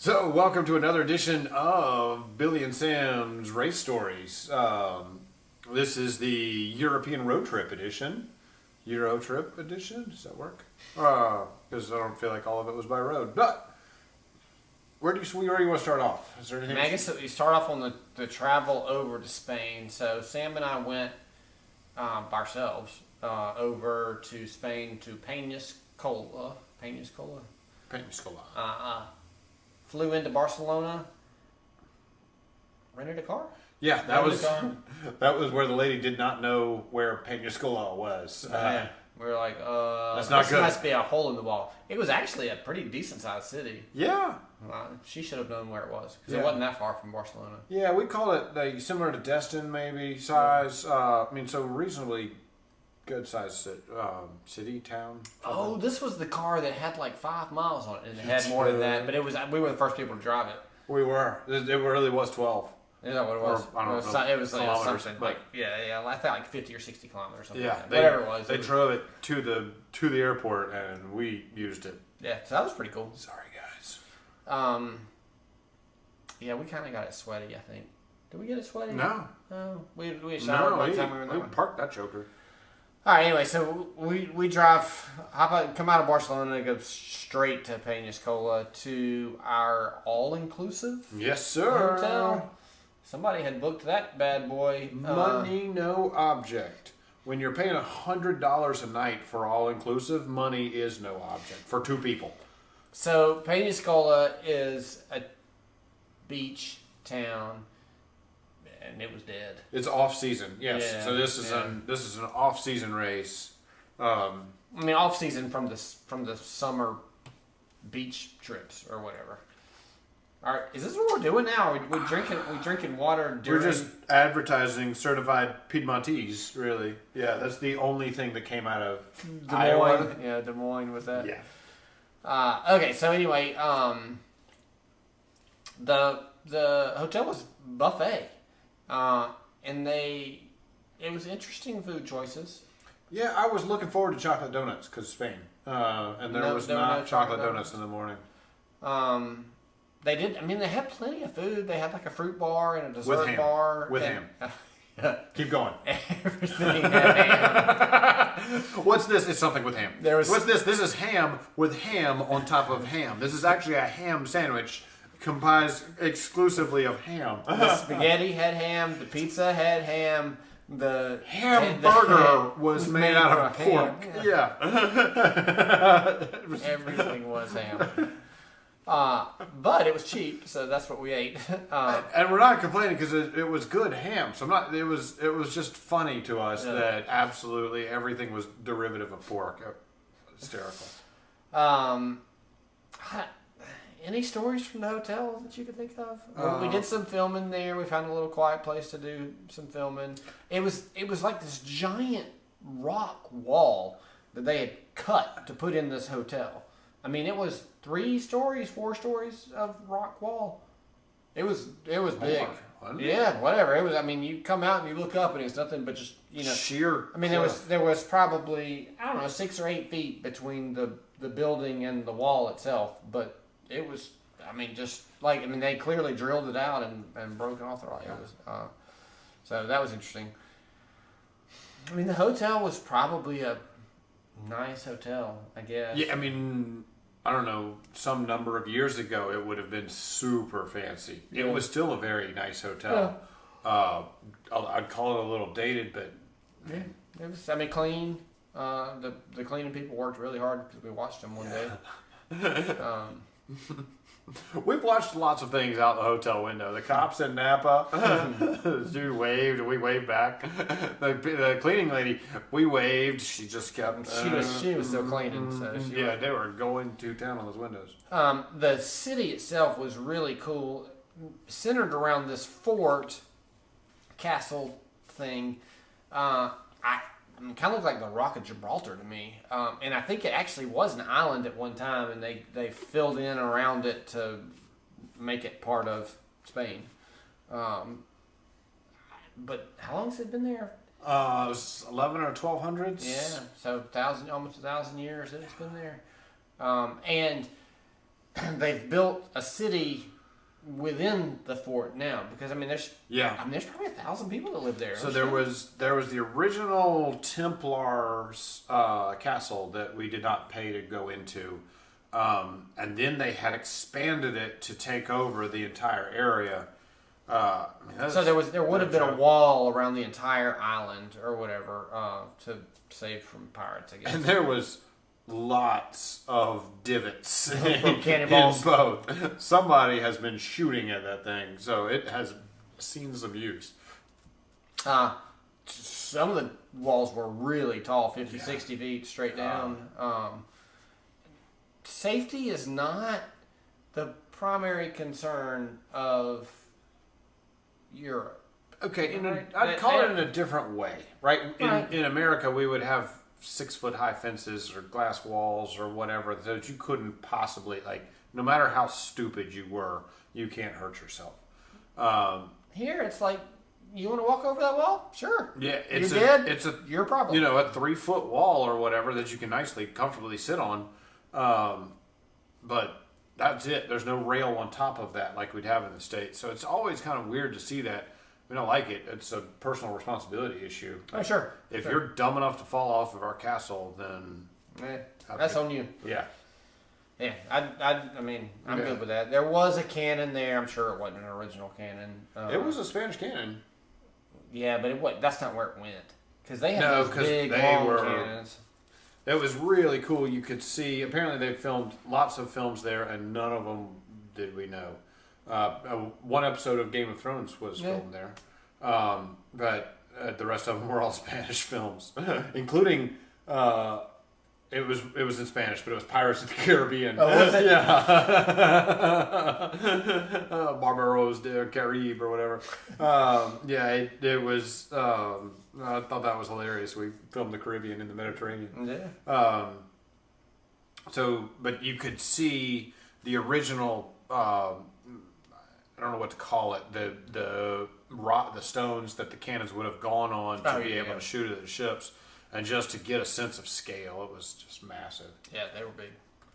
So, welcome to another edition of Billy and Sam's Race Stories. This is the European Road Trip edition. Euro Trip edition? Does that work? Because I don't feel like all of it was by road. But, where do you want to start off? Is there anything? I guess we start off on the travel over to Spain. So, Sam and I went by ourselves over to Spain to Peñascola. Flew into Barcelona, rented a car. Yeah, that was where the lady did not know where Peñascola was. We were like, that's not this good. must be a hole in the wall. It was actually a pretty decent sized city. Yeah. She should have known where it was because Yeah. it wasn't that far from Barcelona. Yeah, we call it similar to Destin, maybe size. So reasonably good sized city, town. Oh, this was the car that had like 5 miles on it, and it had more than that. But we were the first people to drive it. We were. It really was 12. Is that what it was? Or, I don't know. It was like Kilometers, something but- like I think like 50 or 60 kilometers. Or something Yeah, like that. Whatever it was. They drove it to the airport, and we used it. Yeah, so that was pretty cool. Sorry, guys. Yeah, we kind of got it sweaty. I think. Did we get it sweaty? No. No. We showered by the time we were in that we one. parked that joker. All right. Anyway, so we drive, come out of Barcelona and go straight to Peñascola to our all-inclusive Yes, sir. hotel. Somebody had booked that bad boy. Money, no object. When you're paying $100 a night for all-inclusive, money is no object for two people. So Peñascola is a beach town, and it was dead. It's off season, yes. Yeah, So this is an off season race. I mean, off season from the summer beach trips or whatever. All right, is this what we're doing now? We drinking water during? We're just advertising certified Piedmontese, really. Yeah, that's the only thing that came out of Des Iowa. Moines. Yeah, Des Moines was that. Yeah. Okay, so anyway, the hotel was buffet, and it was interesting food choices. Yeah, I was looking forward to chocolate donuts because Spain, and there was no not chocolate donuts. donuts in the morning. They did. I mean, they had plenty of food. They had like a fruit bar and a With dessert ham. bar. With and, ham. Keep going. Everything had ham. What's this? It's something with ham. What's this? This is ham with ham on top of ham. This is actually a ham sandwich comprised exclusively of ham. The spaghetti had ham. The pizza had ham. The Hamburger was made out of from ham. pork. Yeah. Everything was ham. But it was cheap, so that's what we ate. And we're not complaining because it was good ham. So I'm not. It was just funny to us that absolutely everything was derivative of pork. Hysterical. Any stories from the hotel that you could think of? We did some filming there. We found a little quiet place to do some filming. It was like this giant rock wall that they had cut to put in this hotel. I mean, it was 3 stories, 4 stories of rock wall. It was big. Yeah, whatever. It was. I mean, you come out and you look up and it's nothing but just sheer. I mean, there was probably 6 or 8 feet between the building and the wall itself, but it was. I mean, they clearly drilled it out and broken off the rock. It was, so that was interesting. I mean, the hotel was probably a nice hotel, I guess. Yeah, I mean, I don't know, some number of years ago, it would have been super fancy. Yeah. It was still a very nice hotel. I'd call it a little dated, but Yeah, it was. I mean, clean. The cleaning people worked really hard because we watched them one day. we've watched lots of things out the hotel window. The cops in Napa, the dude waved, and we waved back. The cleaning lady, we waved. She just kept. She was still cleaning, so they were going to town on those windows. The city itself was really cool, centered around this fort castle thing. It kind of looked like the Rock of Gibraltar to me, and I think it actually was an island at one time, and they filled in around it to make it part of Spain. But how long has it been there? It was 11 or 1200s. Yeah, so almost 1,000 years that it's been there. And they've built a city within the fort now, because I mean there's probably 1,000 people that live there. So there was the original Templars castle that we did not pay to go into, and then they had expanded it to take over the entire area. So there would have been a wall around the entire island or whatever to save from pirates, I guess. And there was lots of divots From cannonballs. in both. Somebody has been shooting at that thing, so it has seen some use. Some of the walls were really tall, 50, 60 feet straight down. Safety is not the primary concern of Europe. Okay, Right. I'd call it in a different way, right? Right. In America, we would have 6-foot-high fences or glass walls or whatever that you couldn't possibly, like, no matter how stupid you were, you can't hurt yourself. Here, it's like, you want to walk over that wall? Sure. Yeah, You're dead. It's your problem. You know, a 3-foot wall or whatever that you can nicely, comfortably sit on. But that's it. There's no rail on top of that like we'd have in the States. So it's always kind of weird to see that. We don't like it. It's a personal responsibility issue. Oh, sure. If Sure. you're dumb enough to fall off of our castle, then That's on you. yeah. Yeah, I mean, I'm good with that. There was a cannon there. I'm sure it wasn't an original cannon. It was a Spanish cannon. Yeah, but that's not where it went. Because they had No, those 'cause big, they long were- cannons. It was really cool. You could see. Apparently, they filmed lots of films there, and none of them did we know. One episode of Game of Thrones was filmed there, but the rest of them were all Spanish films, including. It was in Spanish, but it was Pirates of the Caribbean. Oh, was it? Yeah. Barbaros de Caribe or whatever. It was. I thought that was hilarious. We filmed the Caribbean in the Mediterranean. Yeah. But you could see the original. I don't know what to call it. The stones that the cannons would have gone on to be able to shoot at the ships. And just to get a sense of scale, it was just massive. Yeah, they were big.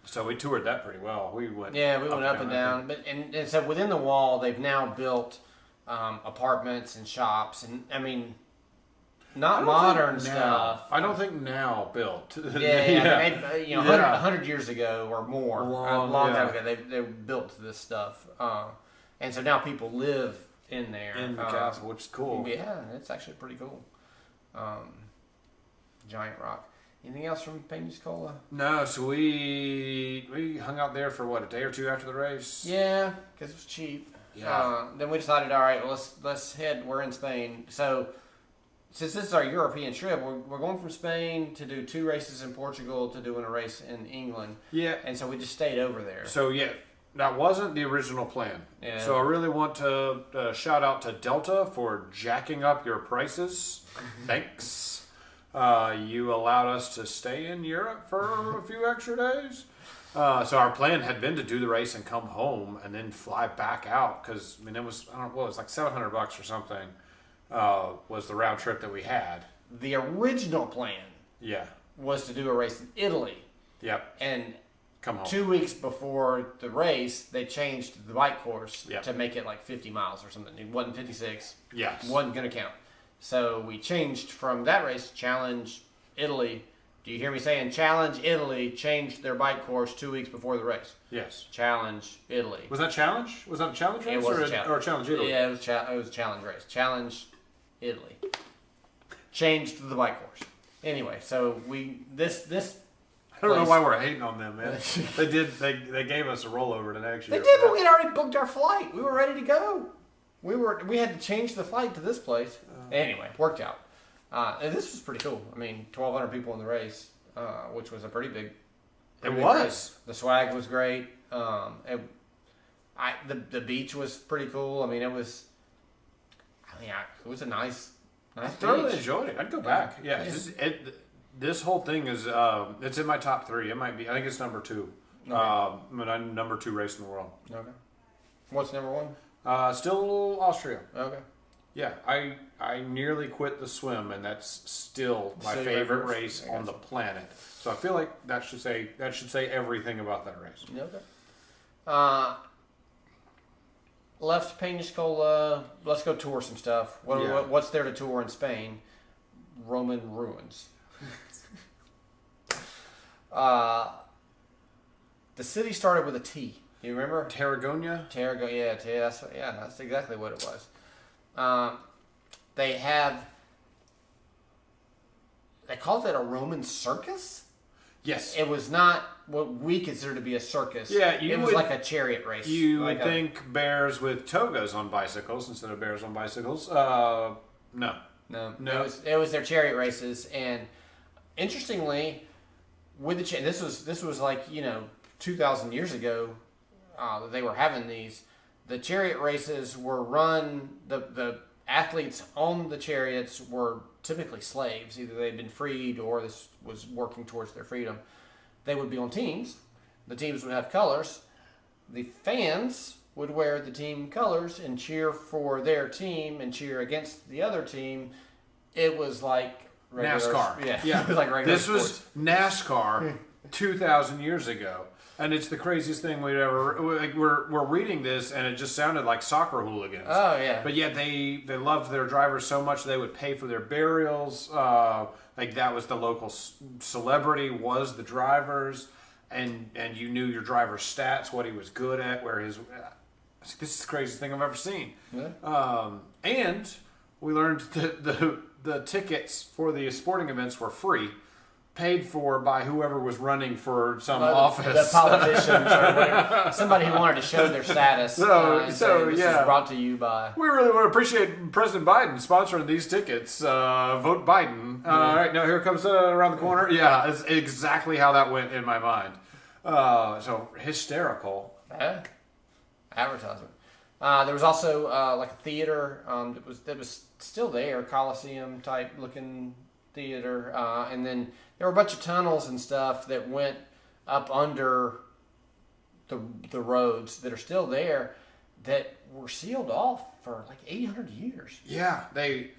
So we toured that pretty well. We went. Yeah, we went up and down. But and so within the wall, they've now built apartments and shops, and I mean, not modern stuff. I don't think now built. Yeah. Maybe, 100 years ago or more, long time ago, they built this stuff, and so now people live in there in the castle, which is cool. Yeah, it's actually pretty cool. Giant rock. Anything else from Pensacola? No, so we hung out there for what, a day or two after the race? Yeah, because it was cheap. Yeah. Then we decided, all right, well, let's head. We're in Spain, so since this is our European trip, we're going from Spain to do 2 races in Portugal to doing a race in England. Yeah. And so we just stayed over there. So yeah, that wasn't the original plan. Yeah. So I really want to shout out to Delta for jacking up your prices. Thanks. You allowed us to stay in Europe for a few extra days. So our plan had been to do the race and come home and then fly back out because I mean it was it was like $700 or something was the round trip that we had. The original plan was to do a race in Italy. Yep. And come home. 2 weeks before the race, they changed the bike course Yep. to make it like 50 miles or something. It wasn't 56. Yes. Wasn't going to count. So we changed from that race, Challenge Italy. Do you hear me saying Challenge Italy changed their bike course 2 weeks before the race? Yes. Challenge Italy. Was that challenge? Was that a challenge race It was or a challenge. or challenge Italy? Yeah, it was a challenge race. Challenge Italy. Changed the bike course. Anyway, so this I don't know why we're hating on them, man. They gave us a rollover to next year. They did, but we had already booked our flight. We were ready to go. We had to change the flight to this place. Anyway, worked out. And this was pretty cool. I mean, 1,200 people in the race, which was a pretty big. It big was. race. The swag was great. The beach was pretty cool. I mean, it was. It was a nice I thoroughly beach. enjoyed it. I'd go back. Yeah. This whole thing is it's in my top 3. It might be. I think it's number 2. Okay. I'm number 2 race in the world. Okay. What's number 1? Still Austria. Okay. Yeah, I nearly quit the swim, and that's still my Still your favorite favorite? race I on the planet. So I feel like that should say everything about that race. Okay. Left Peñascola. Let's go tour some stuff. What's there to tour in Spain? Roman ruins. The city started with a T. You remember? Tarragona? Tarragona. Yeah, that's exactly what it was. They called it a Roman circus. Yes. It was not what we consider to be a circus. Yeah, it was like a chariot race. You like would think bears with togas on bicycles instead of bears on bicycles. No. It was their chariot races, and interestingly, with the this was like 2,000 years ago that they were having these. The chariot races were run. The athletes on the chariots were typically slaves. Either they'd been freed or this was working towards their freedom. They would be on teams. The teams would have colors. The fans would wear the team colors and cheer for their team and cheer against the other team. It was like NASCAR. Yeah. It was like regular This was NASCAR 2,000 years ago. And it's the craziest thing we'd ever. Like we're reading this, and it just sounded like soccer hooligans. Oh yeah. But yet they loved their drivers so much they would pay for their burials. Like that was the local celebrity was the drivers, and you knew your driver's stats, what he was good at, where his. This is the craziest thing I've ever seen. Yeah. And we learned that the tickets for the sporting events were free. Paid for by whoever was running for some office. The politicians or whatever. Somebody who wanted to show their status. This is brought to you by... We really want to appreciate President Biden sponsoring these tickets. Vote Biden. All right, now here comes around the corner. Yeah, it's exactly how that went in my mind. So hysterical. Yeah. Advertisement. There was also like a theater that was still there, Coliseum type looking theater, and then there were a bunch of tunnels and stuff that went up under the roads that are still there that were sealed off for like 800 years. Yeah, they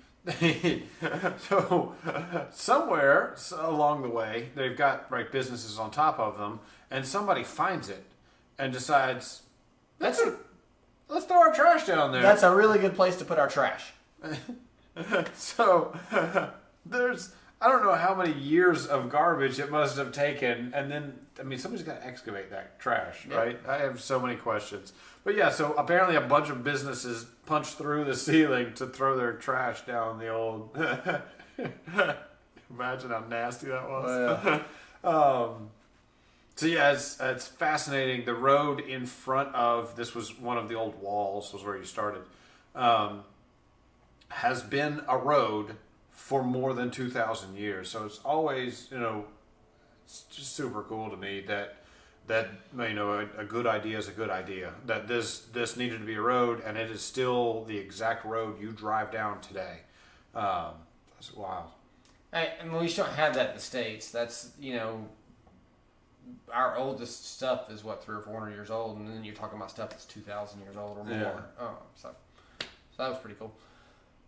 so somewhere along the way they've got businesses on top of them, and somebody finds it and decides let's throw our trash down there. That's a really good place to put our trash. So I don't know how many years of garbage it must have taken, and then somebody's got to excavate that trash, right? I have so many questions, but yeah. So apparently, a bunch of businesses punched through the ceiling to throw their trash down the old. Imagine how nasty that was. Oh, yeah. So yeah, it's fascinating. The road in front of this was one of the old walls. Was where you started. Has been a road for more than 2,000 years. So it's always, it's just super cool to me that a good idea is a good idea. That this needed to be a road, and it is still the exact road you drive down today. That's wild. We just don't have that in the States. That's, our oldest stuff is 300 or 400 years old, and then you're talking about stuff that's 2,000 years old or more. Yeah. So that was pretty cool.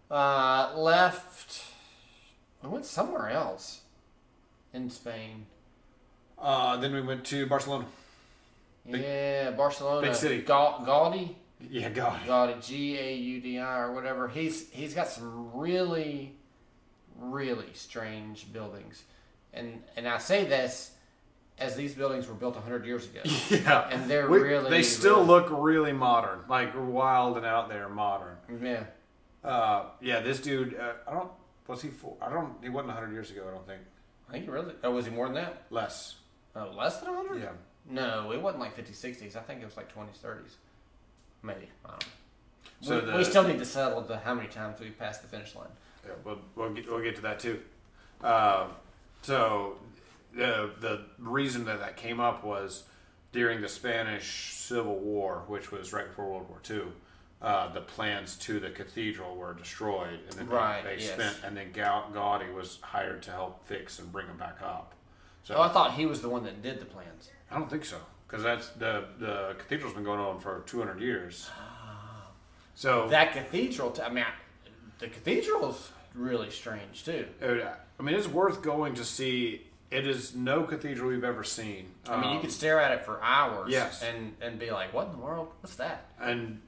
Left. We went somewhere else in Spain. Then we went to Barcelona. Barcelona. Big city. Gaudi? Yeah, Gaudi. Gaudi, Gaudi or whatever. He's got some really, really strange buildings. And I say this as these buildings were built 100 years ago. Yeah. And they're they still look really modern. Like wild and out there modern. Yeah. This dude, he wasn't 100 years ago, I don't think. I think he really, or was he more than that? Less. Oh, less than 100? Yeah. No, it wasn't like 50s, 60s. I think it was like 20s, 30s. Maybe. I don't know. So we still need to settle how many times we passed the finish line. Yeah, we'll get to that too. So the reason that came up was during the Spanish Civil War, which was right before World War II. The plans to the cathedral were destroyed, and then Gaudi was hired to help fix and bring them back up. So I thought he was the one that did the plans. I don't think so, because that's the cathedral's been going on for 200 years. So that cathedral, the cathedral's really strange too. It's worth going to see It is no cathedral we've ever seen. I mean, you could stare at it for hours, Yes. and be like, "What in the world? What's that?" And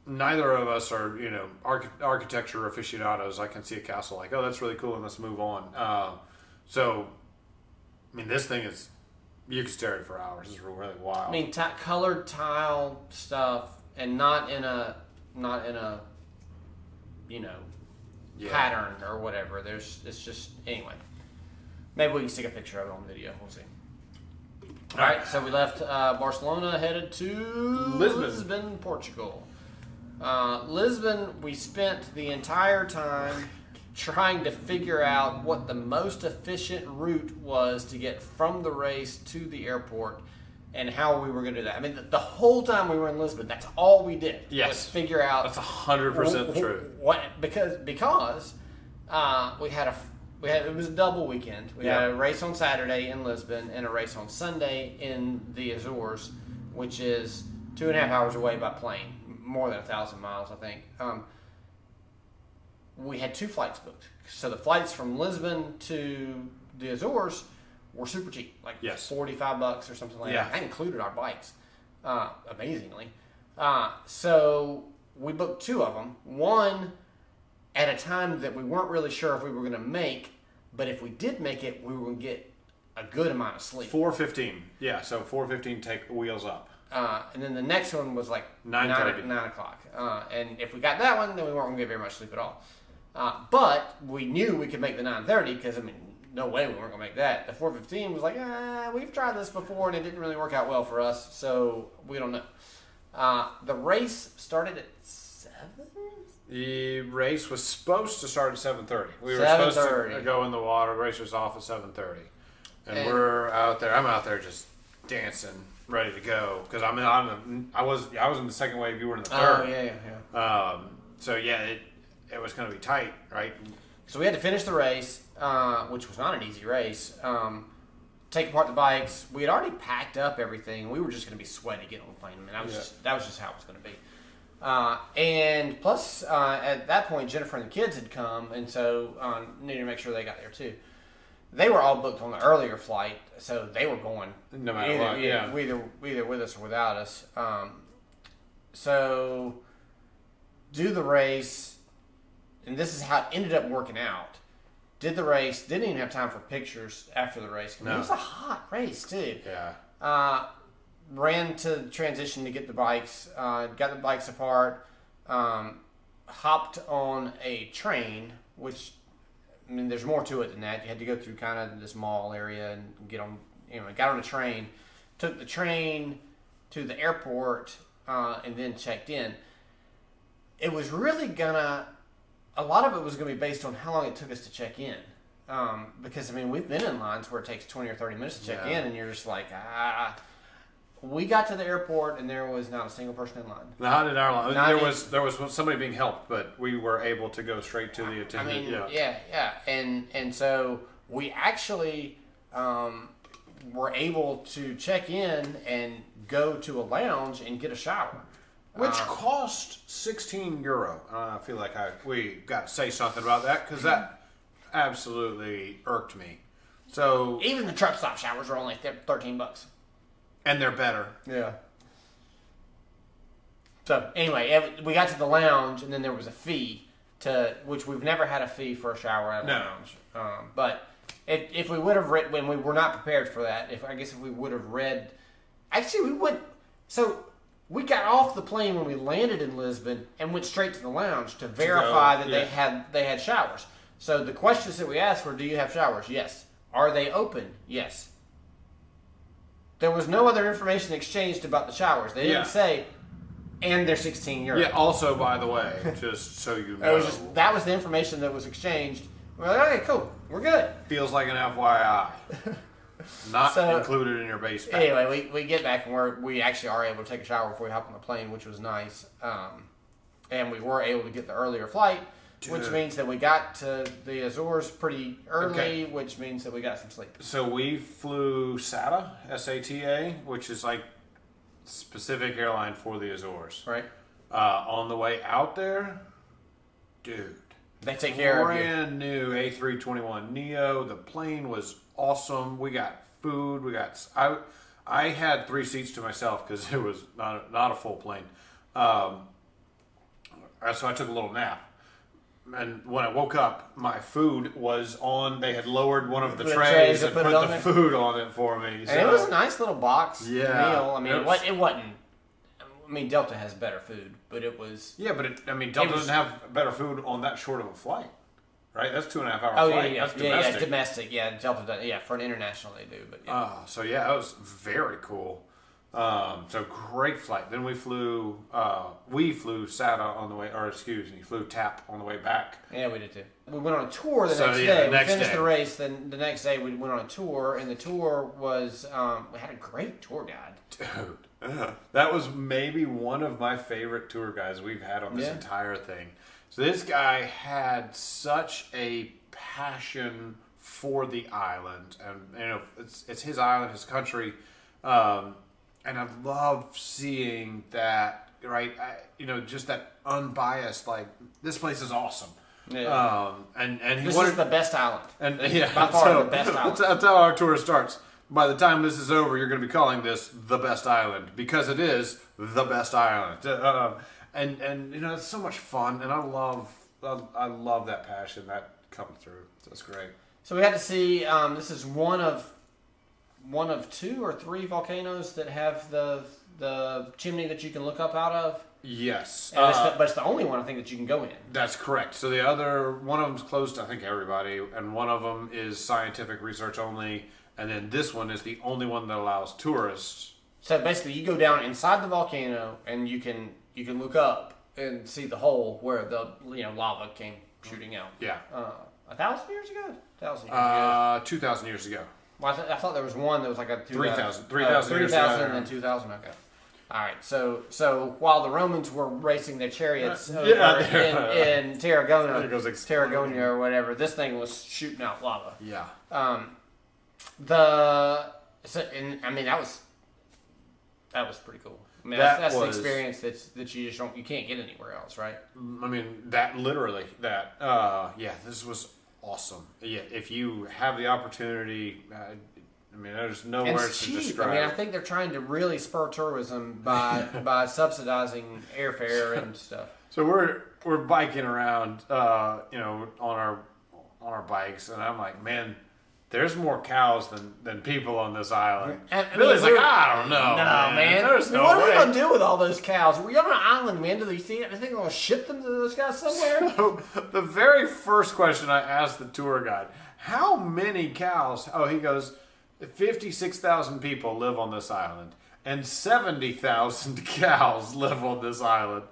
neither of us are, architecture aficionados. I can see a castle like, oh, that's really cool, and let's move on. So, I mean, this thing is, you can stare at it for hours. It's really wild. I mean, colored tile stuff, and not in a pattern or whatever. It's just anyway. Maybe we can stick a picture of it on video. We'll see. All right, so we left Barcelona, headed to Lisbon, Portugal. Lisbon, we spent the entire time trying to figure out what the most efficient route was to get from the race to the airport and how we were going to do that. I mean, the whole time we were in Lisbon, that's all we did. Yes. Was figure out. That's 100% true. Because it was a double weekend. We had a race on Saturday in Lisbon and a race on Sunday in the Azores, which is 2.5 hours away by plane, more than 1,000 miles, I think. We had 2 flights booked. So the flights from Lisbon to the Azores were super cheap, like $45 or something like that. That included our bikes, amazingly. So we booked 2 of them. One at a time that we weren't really sure if we were going to make, but if we did make it, we were going to get a good amount of sleep. 4:15. Yeah, so 4:15, take the wheels up. And then the next one was like 9 o'clock. And if we got that one, then we weren't going to get very much sleep at all. But we knew we could make the 9:30 because, I mean, no way we weren't going to make that. The 4:15 was like, we've tried this before and it didn't really work out well for us, so we don't know. The race started at 7? The race was supposed to start at 7:30. We were 7:30. supposed to go in the water. Race was off at 7:30, and we're out there. I'm out there just dancing, ready to go because I was in the second wave. You were in the third. Oh yeah. So yeah, it was going to be tight, right? So we had to finish the race, which was not an easy race. Take apart the bikes. We had already packed up everything. We were just going to be sweaty getting on the plane. I mean, that was just how it was going to be. And plus, at that point, Jennifer and the kids had come, and so needed to make sure they got there too. They were all booked on the earlier flight, so they were going no matter what. Yeah, either with us or without us. So do the race, and this is how it ended up working out. Did the race, didn't even have time for pictures after the race. It was a hot race too. Yeah. Ran to transition to get the bikes, got the bikes apart, hopped on a train, which, I mean, there's more to it than that. You had to go through kind of this mall area and get on, got on a train, took the train to the airport, and then checked in. It was really a lot of it was going to be based on how long it took us to check in. Because, I mean, we've been in lines where it takes 20 or 30 minutes to check in, and you're just like, We got to the airport, and there was not a single person in line. Now, how did our line? There was somebody being helped, but we were able to go straight to the attendant. I mean, and so we actually were able to check in and go to a lounge and get a shower. Which cost €16. I feel like we got to say something about that because that absolutely irked me. So even the truck stop showers were only $13. And they're better. Yeah. So anyway, we got to the lounge, and then there was a fee which we've never had a fee for a shower at a lounge. But if we would have read, when we were not prepared for that, if we would have read, actually we went. So we got off the plane when we landed in Lisbon and went straight to the lounge to verify that they had showers. So the questions that we asked were, "Do you have showers?" Yes. Are they open? Yes. There was no other information exchanged about the showers. They didn't say, and they're €16. Yeah, also, by the way, just so you know. That was the information that was exchanged. We're like, okay, cool. We're good. Feels like an FYI. Not included in your base pack. Anyway, we get back, and we actually are able to take a shower before we hop on the plane, which was nice. And we were able to get the earlier flight, which means that we got to the Azores pretty early, which means that we got some sleep. So we flew SATA, S-A-T-A, which is like specific airline for the Azores. Right. On the way out there, dude. They take care of you. Brand new A321neo. The plane was awesome. We got food. I had 3 seats to myself because it was not a full plane. So I took a little nap. And when I woke up, my food was on. They had lowered one of the trays and put the food on it for me. So. And it was a nice little box meal. I mean, it wasn't. I mean, Delta has better food, but it was. Yeah, but Delta doesn't have better food on that short of a flight, right? That's 2.5 hour flight. Yeah, That's domestic. Domestic. Yeah, Delta does. Yeah, for an international they do, but yeah. So yeah, that was very cool. So great flight. Then we flew SATA on the way, flew TAP on the way back. Yeah, we did too. We went on a tour the next day. We finished the race. Then the next day we went on a tour, and the tour was we had a great tour guide. Dude, that was maybe one of my favorite tour guides we've had on this entire thing. So this guy had such a passion for the island, and it's his island, his country. And I love seeing that, right? Just that unbiased, like, this place is awesome. Yeah. And this is the best island. And by far the best island. That's how our tour starts. By the time this is over, you're going to be calling this the best island because it is the best island. And it's so much fun, and I love that passion that comes through. That's great. So we had to see. This is one of 2 or 3 volcanoes that have the chimney that you can look up out of. Yes, but it's the only one I think that you can go in. That's correct. So the other one of them's closed to I think everybody, and one of them is scientific research only, and then this one is the only one that allows tourists. So basically, you go down inside the volcano, and you can look up and see the hole where the lava came shooting out. Yeah. 1,000 years ago. 1,000 years ago. 2,000 years ago. Well, I thought there was one that was like a 3,000 years ago, and then 2,000. Okay. All right. So while the Romans were racing their chariots over in Tarragona, or whatever, this thing was shooting out lava. Yeah. That was pretty cool. I mean, that's an experience that you just you can't get anywhere else, right? I mean, this was awesome. Yeah, if you have the opportunity, there's no words to describe. I think they're trying to really spur tourism by subsidizing airfare and stuff. So we're biking around, on our bikes, and I'm like, man, there's more cows than people on this island. Billy's like, I don't know. No, man. There's no what way. are we going to do with all those cows? We're on an island, man. Do they see it? I think we're going to ship them to those guys somewhere. So, the very first question I asked the tour guide, how many cows? Oh, he goes, 56,000 people live on this island, and 70,000 cows live on this island.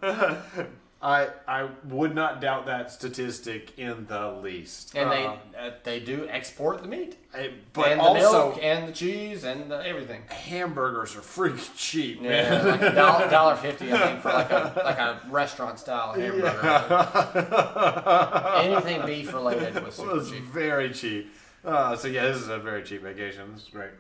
I would not doubt that statistic in the least. And they do export the meat, but and the also milk and the cheese and everything. Hamburgers are freaking cheap, man. Like $1.50, I think, for like a restaurant style hamburger. Yeah. Anything beef related was super cheap. Very cheap. This is a very cheap vacation. This is great.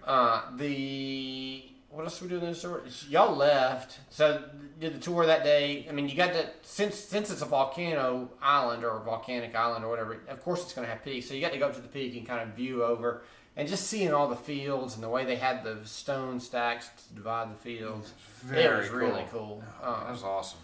What else did we do in this tour? Y'all left. So did the tour that day. I mean, you got to since it's a volcano island or a volcanic island or whatever. Of course, it's going to have peaks. So you got to go up to the peak and kind of view over, and just seeing all the fields and the way they had the stone stacks to divide the fields. It was really cool. That was awesome.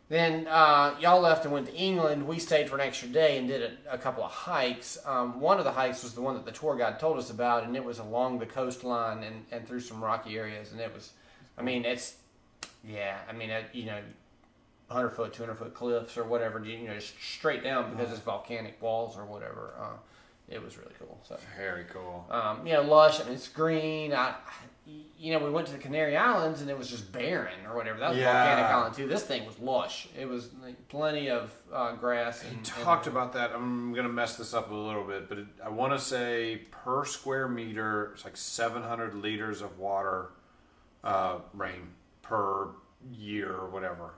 Then y'all left and went to England. We stayed for an extra day and did a couple of hikes. One of the hikes was the one that the tour guide told us about, and it was along the coastline and through some rocky areas. And it was, 100-foot, 200-foot cliffs or whatever, just straight down because it's volcanic walls or whatever. It was really cool. So very cool. Lush. It's green. We went to the Canary Islands and it was just barren or whatever. That was volcanic island too. This thing was lush. It was plenty of grass. And talked about that. I'm gonna mess this up a little bit, but I want to say per square meter, it's like 700 liters of water rain per year or whatever.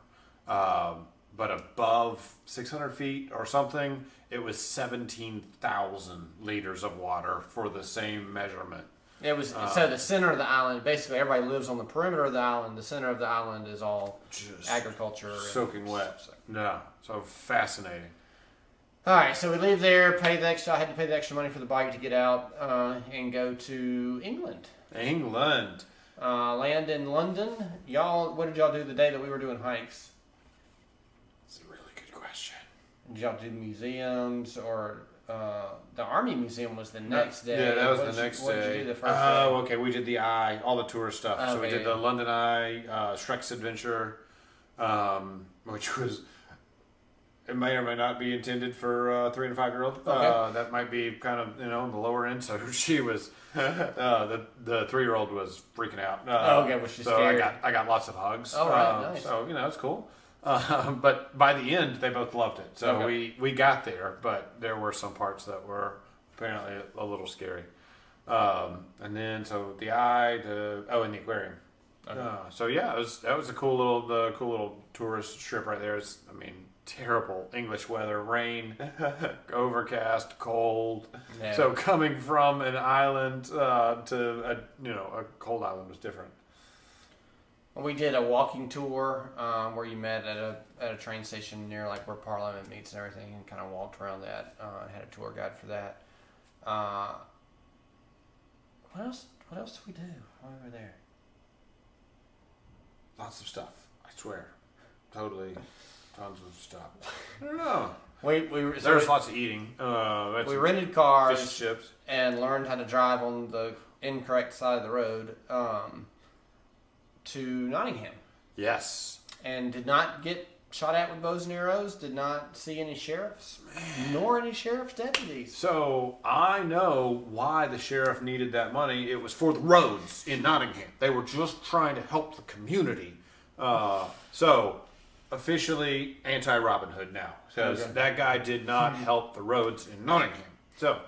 But above 600 feet or something, it was 17,000 liters of water for the same measurement. It was so the center of the island. Basically, everybody lives on the perimeter of the island. The center of the island is all just agriculture, soaking wet. No, so fascinating. All right, so we leave there, pay the extra. I had to pay the extra money for the bike to get out and go to England. England. Land in London. Y'all, what did y'all do the day that we were doing hikes? That's a really good question. Did y'all do museums or the Army Museum was the next day? Yeah, that was the next day. What did you do the first Oh, day? okay. We did the Eye, all the tourist stuff. So we Okay. did the London Eye, Shrek's Adventure, which was, it may or may not be intended for a 3 and 5 year old. Okay. That might be kind of, on the lower end. So she was, the 3-year-old was freaking out. Okay, was she so scared? I got lots of hugs. All right, nice. So, it's cool. But by the end, they both loved it. So Okay. we got there, but there were some parts that were apparently a little scary. And then so the Eye, and the aquarium. Okay. So yeah, that was a cool little tourist trip right there. It's, terrible English weather, rain, overcast, cold. Yeah. So coming from an island to a cold island was different. We did a walking tour where you met at a train station near like where Parliament meets and everything, and kind of walked around that. Had a tour guide for that. What else? What else did we do while we were there? Lots of stuff. I swear, totally, tons of stuff. I don't know. There's lots of eating. We rented cars fish and chips. and learned how to drive on the incorrect side of the road to Nottingham, Yes. and did not get shot at with bows and arrows. Did not see any sheriffs, nor any sheriff's deputies. So I know why the sheriff needed that money. It was for the roads in Nottingham. They were just trying to help the community. So officially anti-Robin Hood now, because Okay. that guy did not help the roads in Nottingham. So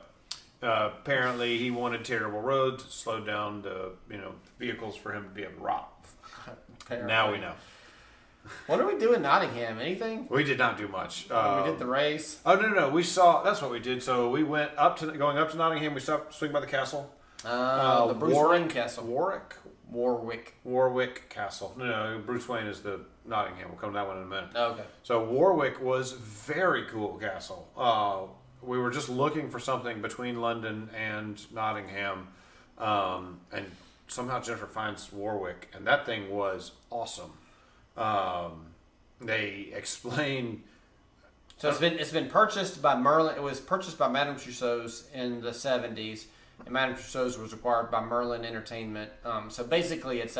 apparently he wanted terrible roads, slowed down the vehicles for him to be able to rob. Apparently. Now we know. What did we do in Nottingham? Anything? We did not do much. We did the race. Oh no! We saw. That's what we did. So we went going up to Nottingham. We stopped, swing by the castle. The Bruce Wayne Castle. Warwick Castle. No, Bruce Wayne is the Nottingham. We'll come to that one in a minute. Okay. So Warwick was very cool castle. We were just looking for something between London and Nottingham, and somehow Jennifer finds Warwick, and that thing was awesome. They explain. So it's been purchased by Merlin. It was purchased by Madame Tussauds in the 70s, and Madame Tussauds was acquired by Merlin Entertainment. So basically, it's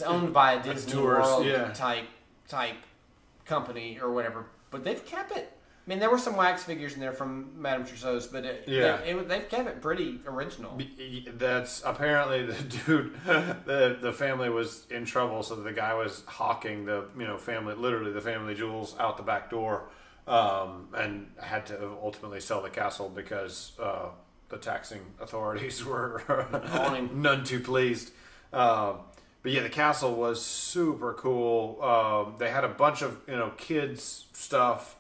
owned by a Disney tourist, World yeah. type company or whatever. But they've kept it. I mean, there were some wax figures in there from Madame Tussauds, but they've kept it pretty original. That's apparently the dude. The family was in trouble, so the guy was hawking the family jewels out the back door, and had to ultimately sell the castle because the taxing authorities were none too pleased. But yeah, the castle was super cool. They had a bunch of kids stuff.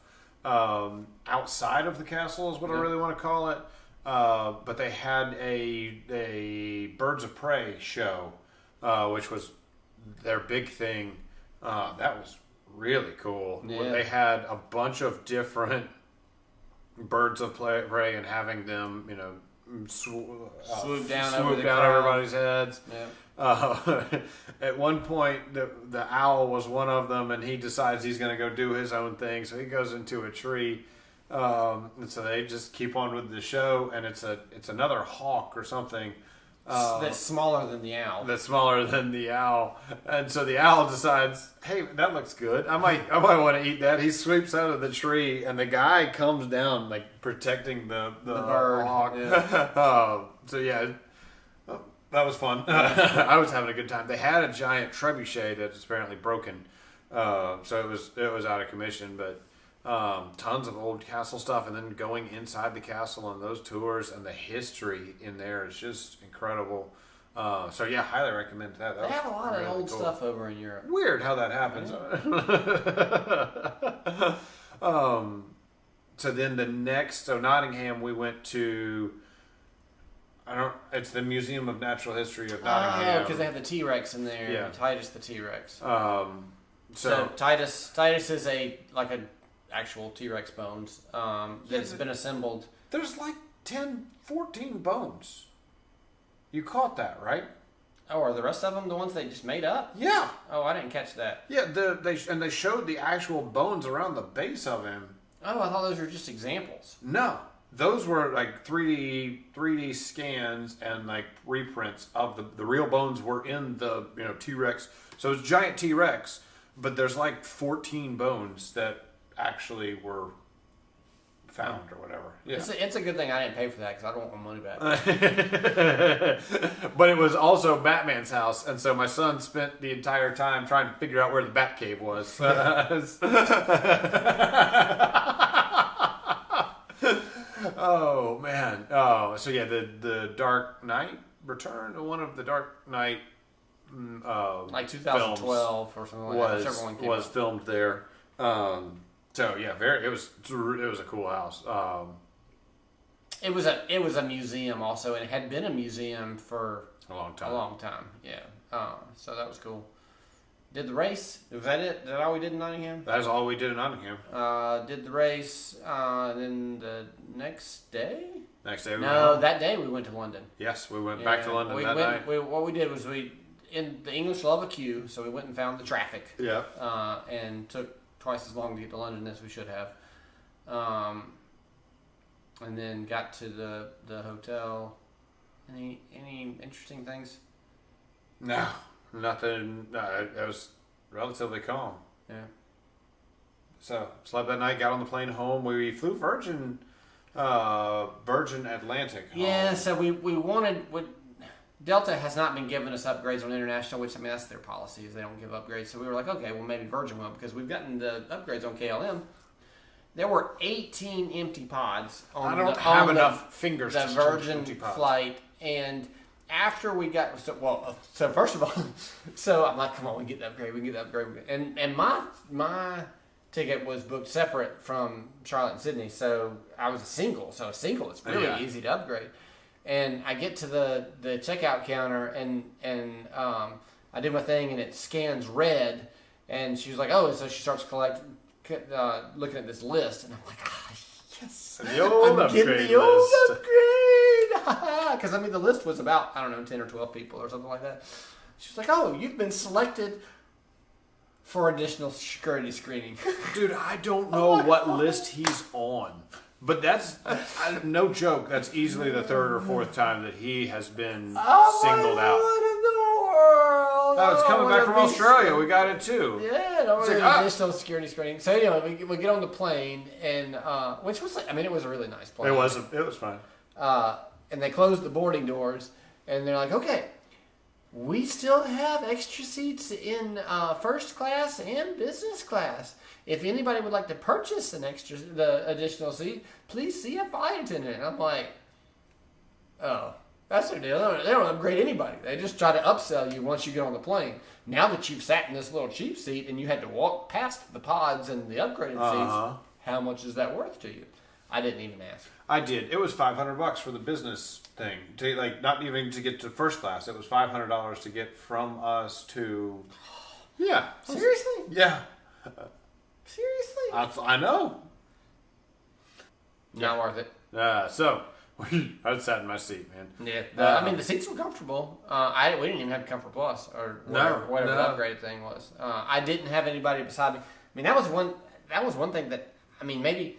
Outside of the castle is what I really want to call it. But they had a Birds of Prey show, which was their big thing. That was really cool. Yeah. They had a bunch of different birds of prey and having them, Swoop down over the crowd. everybody's heads. Yeah. At one point, the owl was one of them, and he decides he's going to go do his own thing. So he goes into a tree, and so they just keep on with the show. And it's another hawk or something That's smaller than the owl. that's smaller than the owl, and so the owl decides, "Hey, that looks good. I might want to eat that." He sweeps out of the tree, and the guy comes down like protecting the bird. hawk. Yeah. So yeah. That was fun. I was having a good time. They had a giant trebuchet that's apparently broken, so it was out of commission. But tons of old castle stuff, and then going inside the castle on those tours, and the history in there is just incredible. So yeah, highly recommend that. They have a lot of really old cool stuff over in Europe. Weird how that happens. So then Nottingham, we went to. It's the Museum of Natural History of Nottingham. Oh, because they have the T-Rex in there. Yeah. Titus the T-Rex. So So Titus is a actual T-Rex bones that's been assembled. There's like 10, 14 bones. You caught that, right? Oh, are the rest of them the ones they just made up? Yeah. Oh, I didn't catch that. Yeah, they showed the actual bones around the base of him. Oh, I thought those were just examples. No, those were like 3D scans and like reprints of the real bones were in the T-Rex. So it's giant T-Rex, but there's like 14 bones that actually were found or whatever. Yeah. It's a good thing I didn't pay for that because I don't want my money back. But it was also Batman's house, and so my son spent the entire time trying to figure out where the Batcave was. Oh man! Oh, so yeah, the Dark Knight Return, one of the Dark Knight, like 2012 or something like that. Whichever one came was out. filmed there. So yeah, it was a cool house. It was a museum also, and it had been a museum for A long time. A long time, yeah. So that was cool. Did the race? Was that it? Is that all we did in Nottingham? That's all we did in Nottingham. Did the race. Then the next day? Next day we No, went home. that day we went to London. Yes, we went back to London that night. What we did was in the English love a queue, so we went and found the traffic. Yeah. And took twice as long to get to London as we should have. And then got to the hotel. Any interesting things? No, nothing. No, it was relatively calm. Yeah. So slept that night. Got on the plane home. We flew Virgin Atlantic. Home. Yeah. So we wanted. Delta has not been giving us upgrades on international, which I mean that's their policy is they don't give upgrades. So we were like, okay, well maybe Virgin will because we've gotten the upgrades on KLM. There were 18 empty pods on I don't have enough fingers the to Virgin empty pods. flight, and after we got so first of all, so I'm like, come on, we can get the upgrade, and my ticket was booked separate from Charlotte and Sydney, so I was a single. So a single, it's really easy to upgrade. And I get to the checkout counter and I did my thing and it scans red, and she was like, oh, so she starts looking at this list, and I'm like, yes, The old I'm getting upgrade the old list. upgrade, because I mean the list was about 10 or 12 people or something like that. She's like, oh, you've been selected for additional security screening. Dude, I don't know what list he's on. But that's no joke. That's easily the third or fourth time that he has been singled out. What in the world? Oh, it's coming back from Australia. We got it too. Yeah, no, It's like, additional security screening. So anyway, we get on the plane, and which was like, I mean, it was a really nice plane. It was fine. And they closed the boarding doors, and they're like, okay, we still have extra seats in first class and business class. If anybody would like to purchase the additional seat, please see a flight attendant. And I'm like, oh, that's their deal. They don't upgrade anybody. They just try to upsell you once you get on the plane. Now that you've sat in this little cheap seat and you had to walk past the pods and the upgraded seats, how much is that worth to you? I didn't even ask. I did. It was $500 for the business thing. Not even to get to first class. It was $500 to get from us to. Yeah. Seriously? Yeah. Seriously? I know. Not worth it. So I sat in my seat, man. Yeah, I mean the seats were comfortable. We didn't even have Comfort Plus or whatever the upgraded thing was. I didn't have anybody beside me. I mean that was one thing that I mean maybe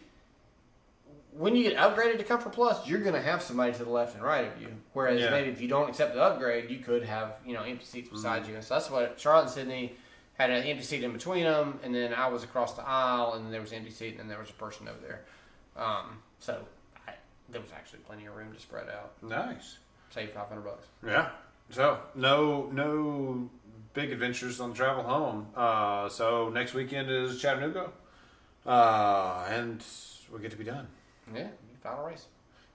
when you get upgraded to Comfort Plus, you're going to have somebody to the left and right of you. Whereas maybe if you don't accept the upgrade, you could have empty seats beside you. And so that's what Charlotte and Sydney had an empty seat in between them, and then I was across the aisle, and then there was an empty seat, and then there was a person over there. So there was actually plenty of room to spread out. Nice. Save $500. Yeah. So no big adventures on the travel home. So next weekend is Chattanooga, and we get to be done. Yeah, final race.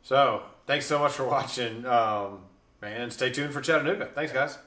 So thanks so much for watching, and stay tuned for Chattanooga. Thanks, guys.